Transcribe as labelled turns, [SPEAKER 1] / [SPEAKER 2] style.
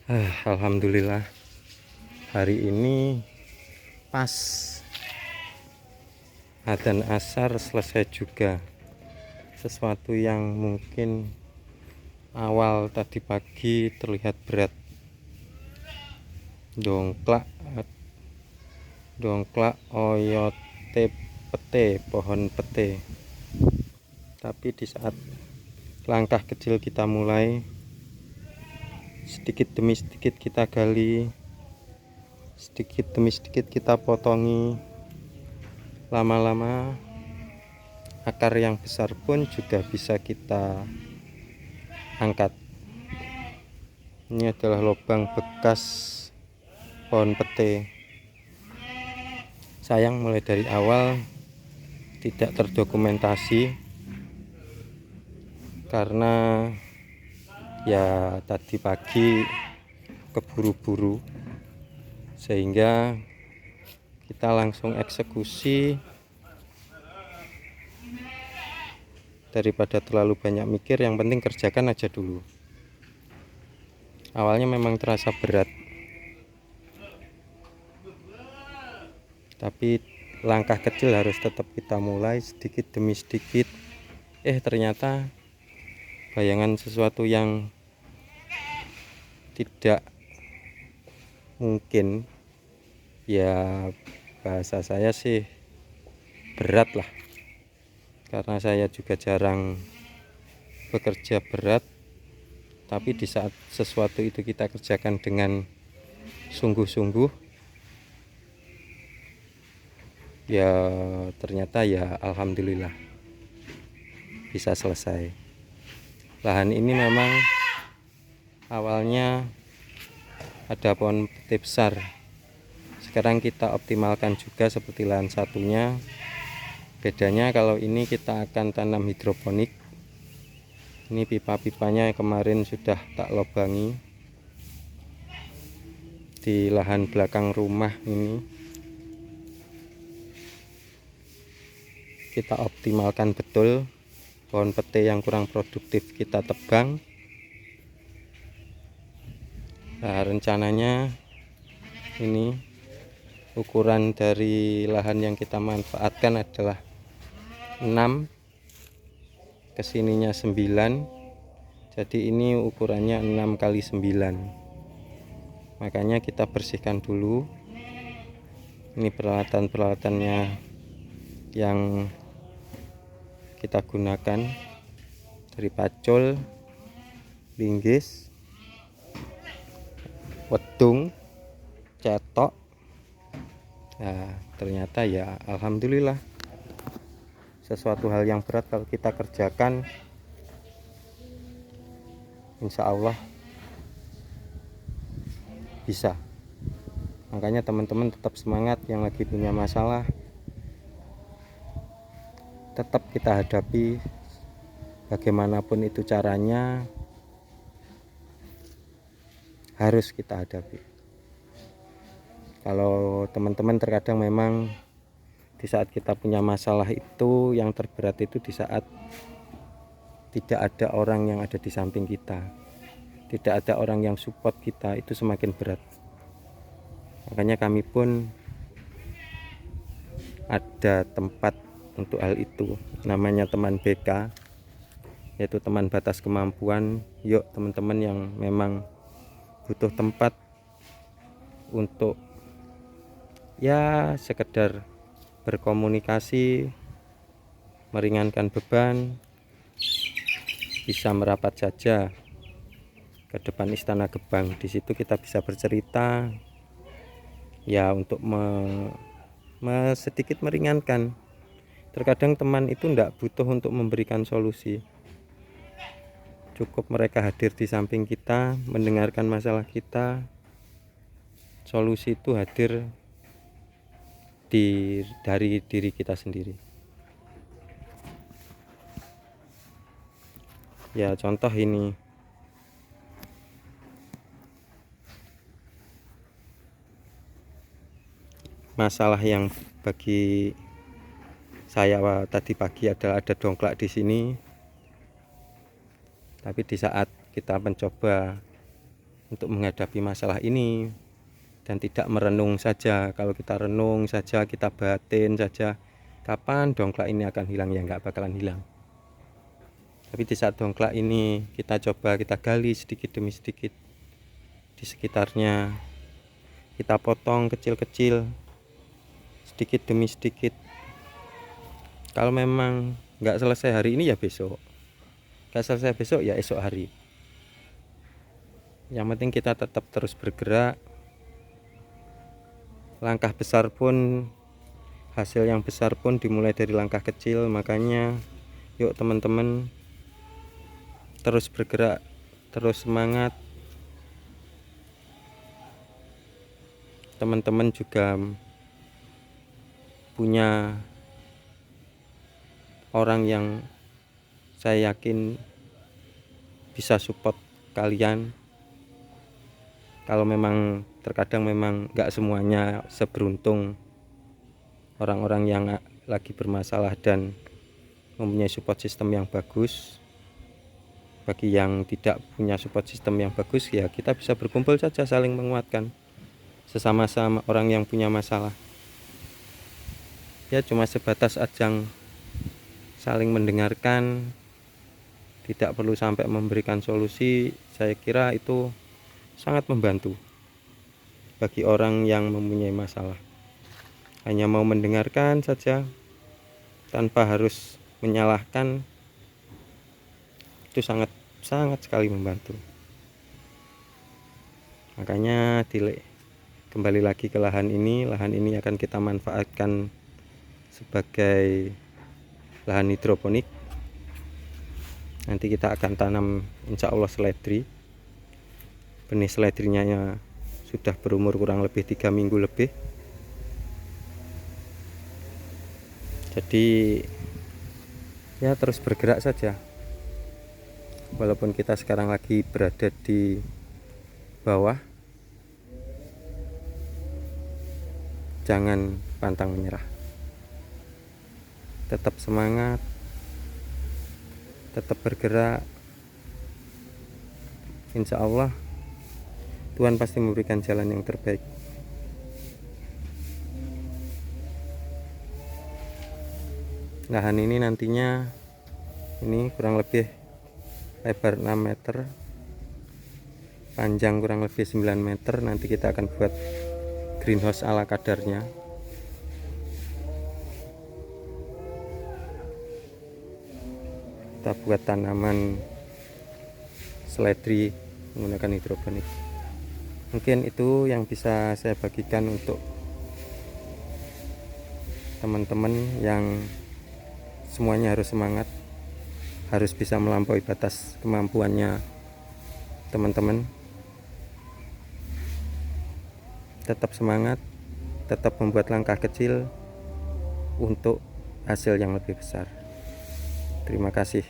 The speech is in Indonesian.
[SPEAKER 1] Alhamdulillah hari ini pas adzan asar selesai juga. Sesuatu yang mungkin awal tadi pagi terlihat berat, dongklak oyote pete, pohon pete. Tapi di saat langkah kecil kita mulai, sedikit demi sedikit kita gali, sedikit demi sedikit kita potongi, lama-lama akar yang besar pun juga bisa kita angkat. Ini adalah lubang bekas pohon pete. Sayang mulai dari awal tidak terdokumentasi karena ya tadi pagi keburu-buru, sehingga kita langsung eksekusi daripada terlalu banyak mikir. Yang penting kerjakan aja dulu. Awalnya memang terasa berat, tapi langkah kecil harus tetap kita mulai sedikit demi sedikit. Ternyata bayangan sesuatu yang tidak mungkin, ya bahasa saya sih berat lah, karena saya juga jarang bekerja berat. Tapi di saat sesuatu itu kita kerjakan dengan sungguh-sungguh, ya ternyata ya alhamdulillah bisa selesai. Lahan ini memang awalnya ada pohon pete besar, sekarang kita optimalkan juga seperti lahan satunya. Bedanya kalau ini kita akan tanam hidroponik. Ini pipa-pipanya kemarin sudah tak lobangi di lahan belakang rumah ini. Kita optimalkan betul. Pohon pete yang kurang produktif kita tebang. Nah, rencananya ini ukuran dari lahan yang kita manfaatkan adalah 6, kesininya 9. Jadi ini ukurannya 6 kali 9. Makanya kita bersihkan dulu. Ini peralatan-peralatannya yang kita gunakan, dari pacul, linggis, wedung, cetok. Nah, ternyata ya alhamdulillah, sesuatu hal yang berat kalau kita kerjakan, insya Allah bisa. Makanya teman-teman tetap semangat, yang lagi punya masalah tetap kita hadapi, bagaimanapun itu caranya harus kita hadapi. Kalau teman-teman terkadang memang di saat kita punya masalah itu yang terberat itu di saat tidak ada orang yang ada di samping kita, tidak ada orang yang support kita, itu semakin berat. Makanya kami pun ada tempat untuk hal itu, namanya teman BK, yaitu teman batas kemampuan. Yuk teman-teman yang memang butuh tempat untuk ya sekedar berkomunikasi, meringankan beban, bisa merapat saja ke depan Istana Gebang. Di situ kita bisa bercerita ya, untuk sedikit meringankan. Terkadang teman itu tidak butuh untuk memberikan solusi, cukup mereka hadir di samping kita, mendengarkan masalah kita. Solusi itu hadir dari diri kita sendiri. Ya contoh ini, masalah yang bagi saya tadi pagi adalah ada dongklak di sini. Tapi di saat kita mencoba untuk menghadapi masalah ini, dan tidak merenung saja. Kalau kita renung saja, kita batin saja, kapan dongklak ini akan hilang? Ya nggak bakalan hilang. Tapi di saat dongklak ini kita coba, kita gali sedikit demi sedikit di sekitarnya, kita potong kecil-kecil, sedikit demi sedikit. Kalau memang nggak selesai hari ini ya besok, nggak selesai besok ya esok hari. Yang penting kita tetap terus bergerak. Langkah besar pun, hasil yang besar pun dimulai dari langkah kecil. Makanya yuk teman-teman, terus bergerak, terus semangat. Teman-teman juga punya orang yang saya yakin bisa support kalian. Kalau memang terkadang memang nggak semuanya seberuntung orang-orang yang lagi bermasalah dan mempunyai support system yang bagus. Bagi yang tidak punya support system yang bagus, ya kita bisa berkumpul saja, saling menguatkan sesama-sama orang yang punya masalah. Ya cuma sebatas ajang saling mendengarkan, tidak perlu sampai memberikan solusi. Saya kira itu sangat membantu bagi orang yang mempunyai masalah. Hanya mau mendengarkan saja tanpa harus menyalahkan, itu sangat sekali membantu. Makanya kembali lagi ke lahan ini akan kita manfaatkan sebagai lahan hidroponik. Nanti kita akan tanam insya Allah seledri. Benih seledrinya sudah berumur kurang lebih 3 minggu lebih. Jadi ya terus bergerak saja. Walaupun kita sekarang lagi berada di bawah, jangan pantang menyerah. Tetap semangat, tetap bergerak. Insya Allah Tuhan pasti memberikan jalan yang terbaik. Lahan ini nantinya ini kurang lebih lebar 6 meter, panjang kurang lebih 9 meter. Nanti kita akan buat greenhouse ala kadarnya. Kita buat tanaman seledri menggunakan hidroponik. Mungkin itu yang bisa saya bagikan untuk teman-teman yang semuanya harus semangat, harus bisa melampaui batas kemampuannya teman-teman. Tetap semangat, tetap membuat langkah kecil untuk hasil yang lebih besar. Terima kasih.